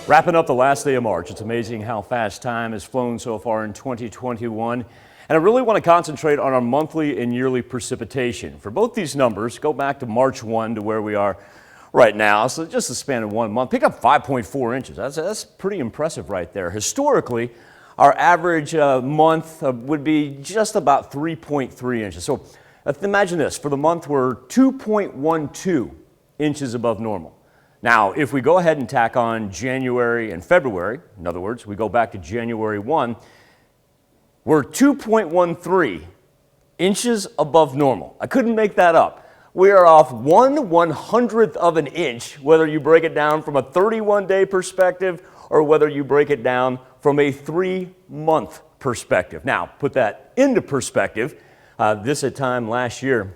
Wrapping up the last day of March, it's amazing how fast time has flown so far in 2021. And I really want to concentrate on our monthly and yearly precipitation. For both these numbers, go back to March 1 to where we are right now. So just the span of 1 month, pick up 5.4 inches. That's pretty impressive right there. Historically, our average month would be just about 3.3 inches. So imagine this, for the month we're 2.12 inches above normal. Now, if we go ahead and tack on January and February, in other words, we go back to January 1, we're 2.13 inches above normal. I couldn't make that up. We are off 1/100th of an inch, whether you break it down from a 31-day perspective or whether you break it down from a 3-month perspective. Now, put that into perspective. This time last year,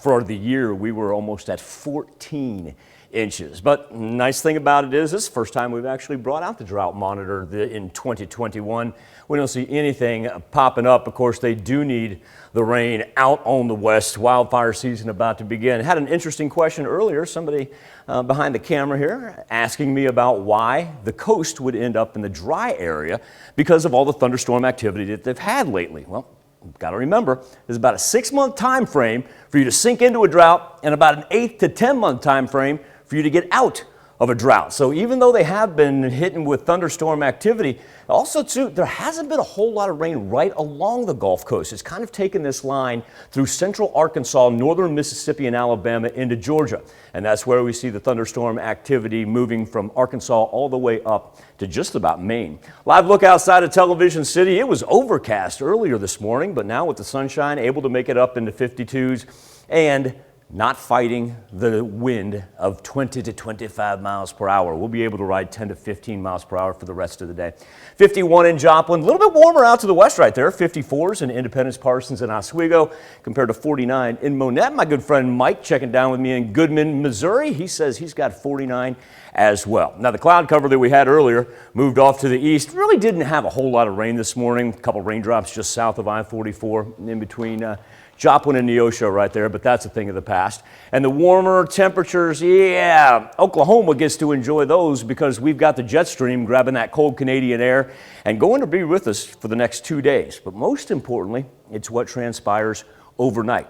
for the year, we were almost at 14 inches. But nice thing about it is this is the first time we've actually brought out the drought monitor in 2021. We don't see anything popping up. Of course, they do need the rain out on the west. Wildfire season about to begin. I had an interesting question earlier. Somebody behind the camera here asking me about why the coast would end up in the dry area because of all the thunderstorm activity that they've had lately. Well, you've got to remember, there's about a 6-month time frame for you to sink into a drought and about an 8 to 10-month time frame for you to get out of a drought. So even though they have been hitting with thunderstorm activity, also too, there hasn't been a whole lot of rain right along the Gulf Coast. It's kind of taken this line through central Arkansas, northern Mississippi and Alabama into Georgia. And that's where we see the thunderstorm activity moving from Arkansas all the way up to just about Maine. Live look outside of Television City. It was overcast earlier this morning, but now with the sunshine, able to make it up into 52s and not fighting the wind of 20 to 25 miles per hour. We'll be able to ride 10 to 15 miles per hour for the rest of the day. 51 in Joplin, a little bit warmer out to the west right there. 54s in Independence, Parsons, and Oswego compared to 49 in Monette. My good friend Mike checking down with me in Goodman, Missouri. He says he's got 49 as well. Now the cloud cover that we had earlier moved off to the east. Really didn't have a whole lot of rain this morning. A couple raindrops just south of I-44 in between Joplin and Neosho right there, but that's a thing of the past. And the warmer temperatures, yeah, Oklahoma gets to enjoy those because we've got the jet stream grabbing that cold Canadian air and going to be with us for the next 2 days. But most importantly, it's what transpires overnight.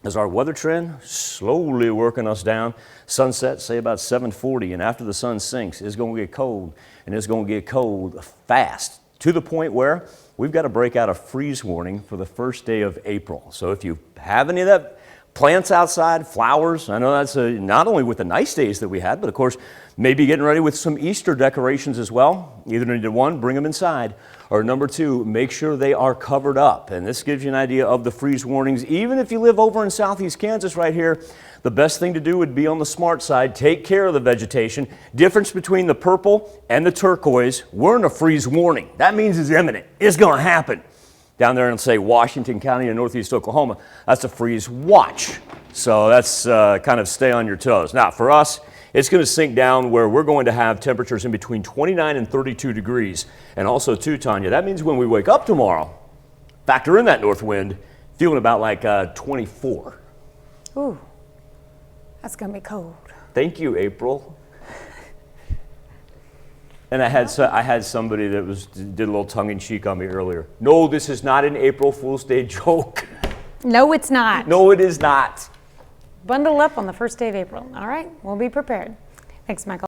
As our weather trend slowly working us down, sunset, say about 7:40, and after the sun sinks, it's going to get cold, and it's going to get cold fast, to the point where we've got to break out a freeze warning for the first day of April. So if you have any of that plants outside, flowers, I know that's not only with the nice days that we had, but of course, maybe getting ready with some Easter decorations as well. Either number one, bring them inside, or number two, make sure they are covered up. And this gives you an idea of the freeze warnings. Even if you live over in southeast Kansas right here, the best thing to do would be on the smart side. Take care of the vegetation. Difference between the purple and the turquoise, we're in a freeze warning. That means it's imminent. It's going to happen. Down there in, say, Washington County and northeast Oklahoma, that's a freeze watch. So that's kind of stay on your toes. Now, for us, it's going to sink down where we're going to have temperatures in between 29 and 32 degrees. And also, too, Tanya, that means when we wake up tomorrow, factor in that north wind, feeling about like 24. Ooh, that's going to be cold. Thank you, April. And I had somebody that did a little tongue-in-cheek on me earlier. No, this is not an April Fool's Day joke. No, it's not. No, it is not. Bundle up on the first day of April. All right, we'll be prepared. Thanks, Michael.